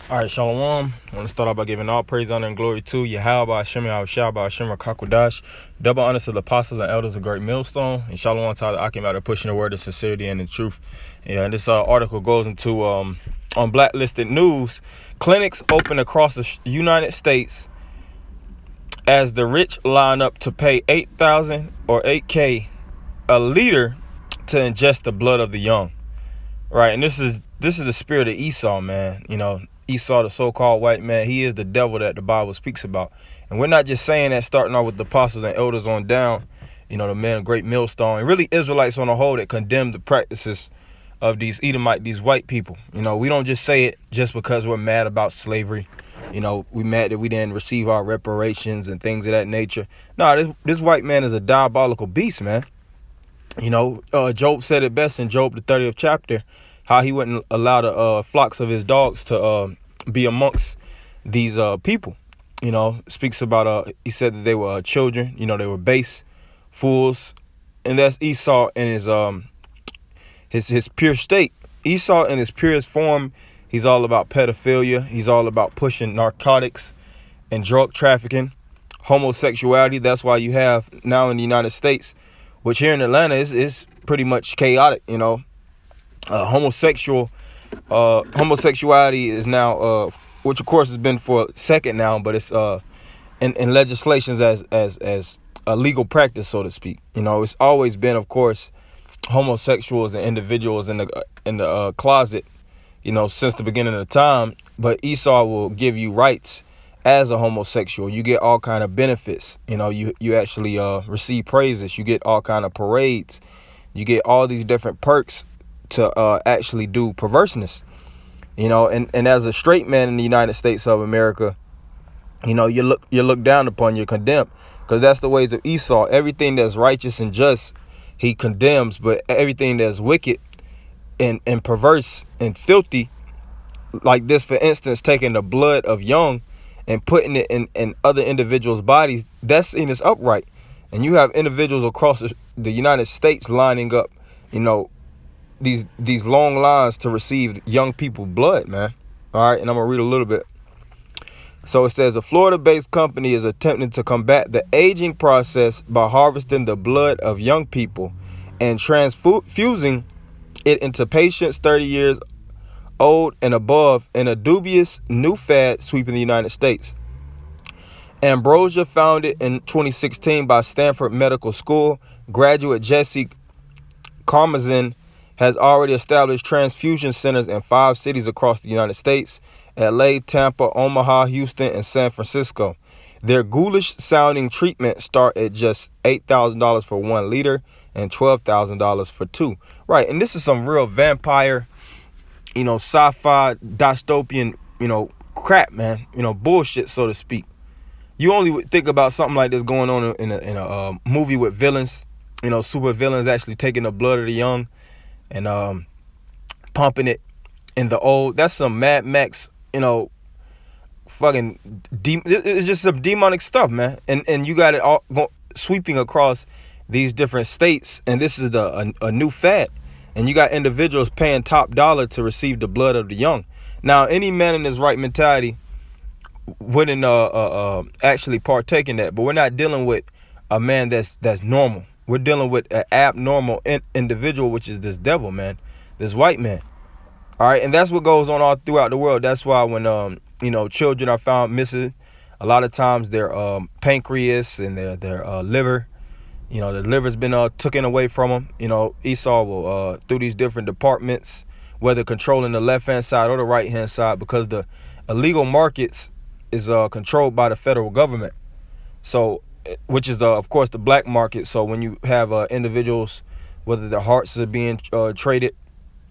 All right, Shalom. I want to start off by giving all praise, honor, and glory to Yahweh, Hashem, Yahushua, Hashem, Kakodash. Double honor to the apostles and elders of Great Millstone. And Shalom to the Akim out of pushing the word of sincerity and the truth. Yeah, and this article goes into, on Blacklisted News, clinics open across the United States as the rich line up to pay $8,000 or $8K a liter to ingest the blood of the young. Right, and this is the spirit of Esau, man. You know, Esau, the so-called white man, he is the devil that the Bible speaks about. And we're not just saying that starting off with the apostles and elders on down, you know, the men of Great Millstone, and really Israelites on the whole that condemn the practices of these Edomite, these white people. You know, we don't just say it just because we're mad about slavery. You know, we mad that we didn't receive our reparations and things of that nature. No, this white man is a diabolical beast, man. You know, Job said it best in Job, the 30th chapter, how he wouldn't allow the flocks of his dogs to be amongst these people. You know, speaks about, he said that they were children, you know, they were base fools. And that's Esau in his pure state. Esau in his purest form, he's all about pedophilia. He's all about pushing narcotics and drug trafficking, homosexuality. That's why you have now in the United States, which here in Atlanta is pretty much chaotic, you know. Homosexuality is now, which of course has been for a second now, but it's in legislations as a legal practice, so to speak. You know, it's always been, of course, homosexuals and individuals in the closet, you know, since the beginning of time. But Esau will give you rights as a homosexual. You get all kind of benefits. You know, you actually receive praises. You get all kind of parades. You get all these different perks to actually do perverseness. You know, and as a straight man in the United States of America, you know, you're looked down upon, you're condemned, because that's the ways of Esau. Everything that's righteous and just, he condemns, but everything that's wicked and perverse and filthy, like this, for instance, taking the blood of young and putting it in other individuals' bodies, that's seen as upright. And you have individuals across the United States lining up, you know, these long lines to receive young people blood, man. All right, and I'm gonna read a little bit. So it says, a Florida-based company is attempting to combat the aging process by harvesting the blood of young people and transfusing it into patients 30 years old and above in a dubious new fad sweeping the United States. Ambrosia, founded in 2016 by Stanford Medical School graduate Jesse Karmazin, has already established transfusion centers in 5 cities across the United States: LA, Tampa, Omaha, Houston, and San Francisco. Their ghoulish-sounding treatment start at just $8,000 for 1 liter and $12,000 for 2. Right, and this is some real vampire, you know, sci-fi, dystopian, you know, crap, man. You know, bullshit, so to speak. You only would think about something like this going on in a movie with villains, you know, super villains actually taking the blood of the young and pumping it in the old. That's some Mad Max, you know, fucking it's just some demonic stuff, man. And you got it all sweeping across these different states, and this is a new fad. And you got individuals paying top dollar to receive the blood of the young. Now, any man in his right mentality wouldn't actually partake in that, but we're not dealing with a man that's normal. We're dealing with an abnormal individual, which is this devil, man, this white man. All right, and that's what goes on all throughout the world. That's why when you know, children are found missing, a lot of times their pancreas and their liver, you know, the liver's been taken away from them. You know, Esau will through these different departments, whether controlling the left hand side or the right hand side, because the illegal markets is controlled by the federal government. So, which is of course the black market. So when you have individuals, whether their hearts are being traded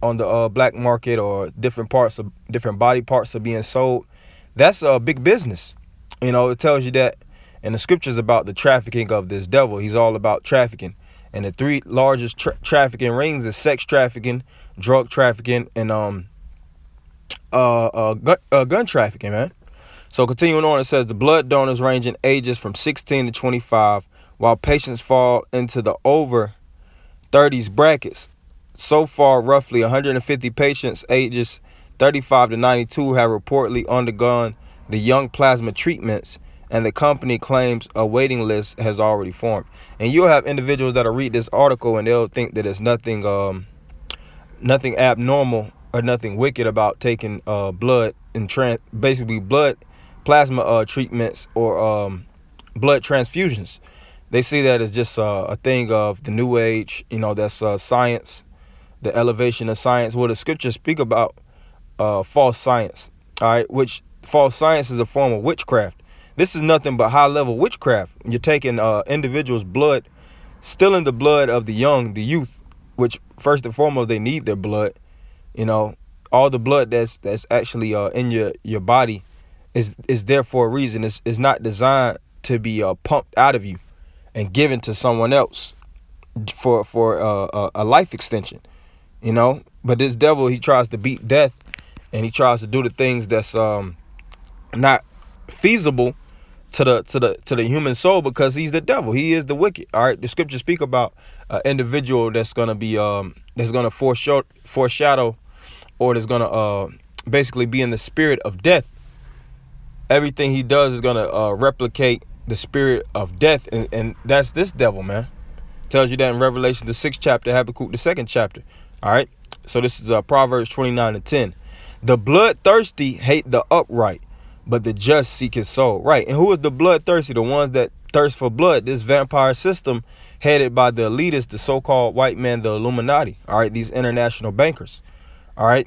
on the black market or different body parts are being sold, that's a big business. You know, it tells you that in the scriptures about the trafficking of this devil. He's all about trafficking, and the 3 largest trafficking rings is sex trafficking, drug trafficking, and gun trafficking, man. So continuing on, it says the blood donors range in ages from 16 to 25, while patients fall into the over 30s brackets. So far, roughly 150 patients ages 35 to 92 have reportedly undergone the young plasma treatments, and the company claims a waiting list has already formed. And you'll have individuals that'll read this article and they'll think that it's nothing abnormal or nothing wicked about taking blood and basically blood plasma treatments or blood transfusions. They see that as just a thing of the new age, that's science, the elevation of science. Well, the scriptures speak about false science, all right, which false science is a form of witchcraft. This is nothing but high level witchcraft. You're taking individuals' blood, stealing the blood of the young, the youth, which first and foremost, they need their blood. All the blood that's actually in your body is there for a reason. It's not designed to be pumped out of you and given to someone else for a life extension, But this devil, he tries to beat death, and he tries to do the things that's not feasible to the human soul, because he's the devil. He is the wicked. All right. The scriptures speak about an individual that's gonna be that's gonna foreshadow, or that's gonna basically be in the spirit of death. Everything he does is gonna replicate the spirit of death, and that's this devil, man. Tells you that in Revelation the 6th chapter, Habakkuk the 2nd chapter. All right. So this is Proverbs 29 and 10. The bloodthirsty hate the upright, but the just seek his soul. Right. And who is the bloodthirsty? The ones that thirst for blood. This vampire system headed by the elitists, the so-called white man, the Illuminati. All right. These international bankers. All right.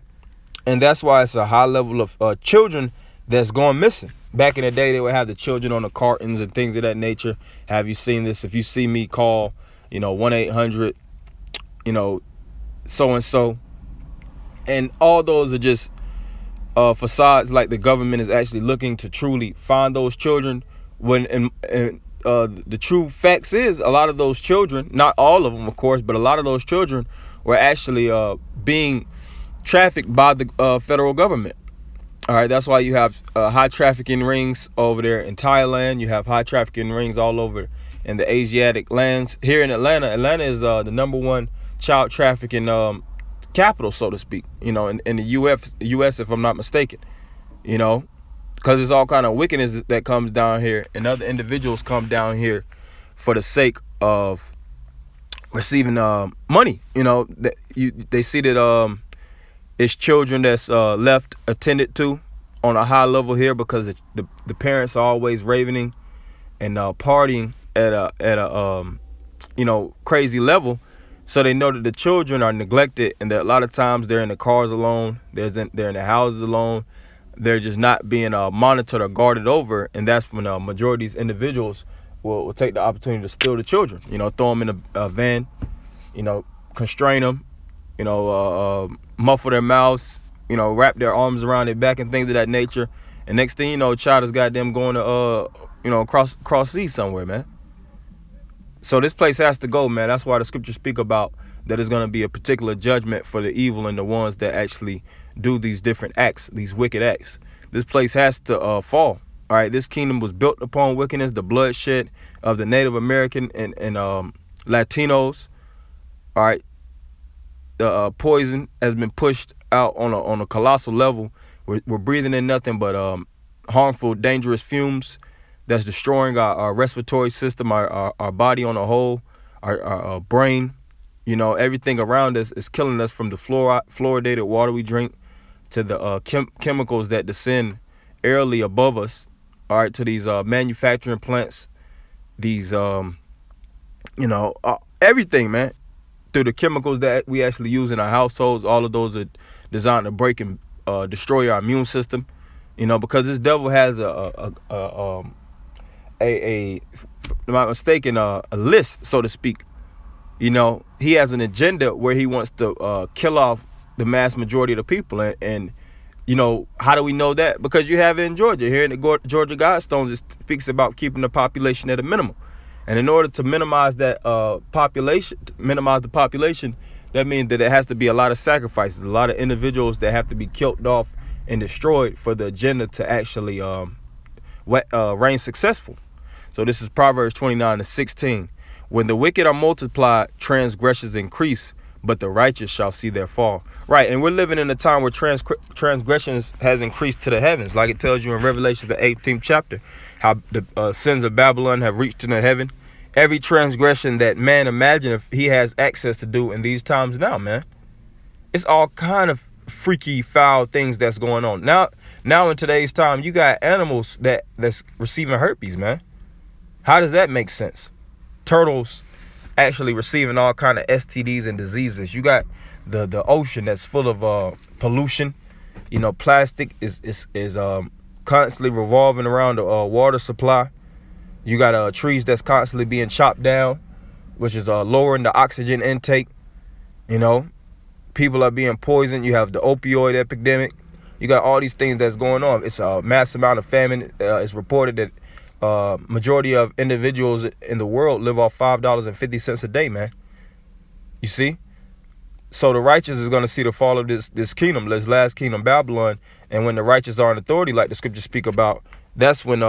And that's why it's a high level of children that's going missing. Back in the day, they would have the children on the cartons and things of that nature. Have you seen this? If you see me, call, 1-800, so-and-so. And all those are just facades, like the government is actually looking to truly find those children. When the true facts is, a lot of those children, not all of them, of course, but a lot of those children were actually being trafficked by the federal government. All right, that's why you have high trafficking rings over there in Thailand. You have high trafficking rings all over in the Asiatic lands. Here in Atlanta, Atlanta is the number one child trafficking capital, so to speak, in the U.S., if I'm not mistaken, because there's all kind of wickedness that comes down here, and other individuals come down here for the sake of receiving money. They see that it's children that's left attended to on a high level here, because the parents are always ravening and partying at a crazy level. So they know that the children are neglected, and that a lot of times they're in the cars alone. They're in the houses alone. They're just not being monitored or guarded over. And that's when majority of these individuals will take the opportunity to steal the children, throw them in a van, constrain them, muffle their mouths, wrap their arms around their back and things of that nature. And next thing you know, a child is goddamn going to, cross seas somewhere, man. So this place has to go, man. That's why the scriptures speak about that there's going to be a particular judgment for the evil and the ones that actually do these different acts, these wicked acts. This place has to fall. All right. This kingdom was built upon wickedness, the bloodshed of the Native American and Latinos. All right. The poison has been pushed out on a colossal level. We're breathing in nothing but harmful, dangerous fumes that's destroying our respiratory system, our body on a whole, our brain. Everything around us is killing us, from the fluoridated water we drink to the chemicals that descend airily above us. All right, to these manufacturing plants, these everything, man. Through the chemicals that we actually use in our households, all of those are designed to break and destroy our immune system. Because this devil has if I'm not mistaken, a list, so to speak. He has an agenda where he wants to kill off the mass majority of the people. And how do we know that? Because you have it in Georgia. Here in the Georgia Guidestones, it speaks about keeping the population at a minimum. And in order to minimize that population, that means that it has to be a lot of sacrifices, a lot of individuals that have to be killed off and destroyed for the agenda to actually reign successful. So this is Proverbs 29:16. When the wicked are multiplied, transgressions increase, but the righteous shall see their fall. Right, and we're living in a time where transgressions has increased to the heavens, like it tells you in Revelation the 18th chapter, how the sins of Babylon have reached into heaven. Every transgression that man imagine if he has access to do in these times now, man. It's all kind of freaky, foul things that's going on. Now in today's time, you got animals that's receiving herpes, man. How does that make sense? Turtles actually receiving all kind of STDs and diseases. You got the ocean that's full of pollution. You know, plastic is constantly revolving around the water supply. You got trees that's constantly being chopped down, which is lowering the oxygen intake. You know, people are being poisoned. You have the opioid epidemic. You got all these things that's going on. It's a mass amount of famine. It's reported that majority of individuals in the world live off $5.50 a day, man. You see? So the righteous is going to see the fall of this kingdom, this last kingdom, Babylon. And when the righteous are in authority, like the scriptures speak about, that's when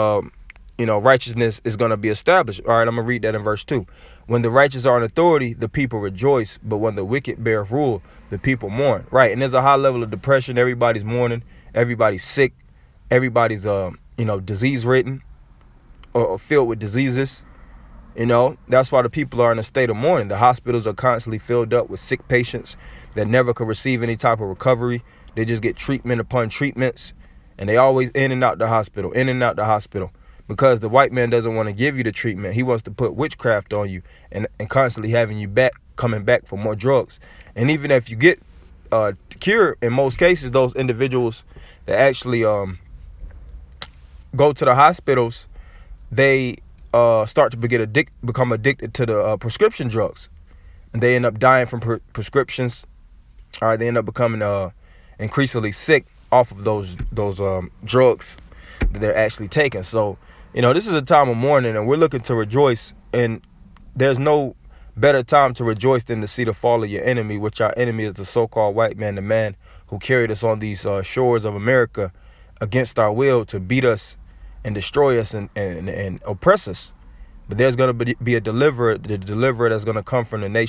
righteousness is going to be established. All right, I'm going to read that in verse 2. When the righteous are in authority, the people rejoice. But when the wicked bear rule, the people mourn. Right, and there's a high level of depression. Everybody's mourning. Everybody's sick. Everybody's, disease-ridden or filled with diseases. You know, that's why the people are in a state of mourning. The hospitals are constantly filled up with sick patients that never could receive any type of recovery. They just get treatment upon treatments. And they always in and out the hospital. Because the white man doesn't want to give you the treatment. He wants to put witchcraft on you and constantly having you coming back for more drugs. And even if you get cured, in most cases, those individuals that actually go to the hospitals, they start to become addicted to the prescription drugs. And they end up dying from prescriptions. All right, they end up becoming increasingly sick off of those drugs that they're actually taking. So, this is a time of mourning, and we're looking to rejoice. And there's no better time to rejoice than to see the fall of your enemy, which our enemy is the so-called white man, the man who carried us on these shores of America against our will to beat us and destroy us and oppress us. But there's going to be a deliverer, the deliverer that's going to come from the nation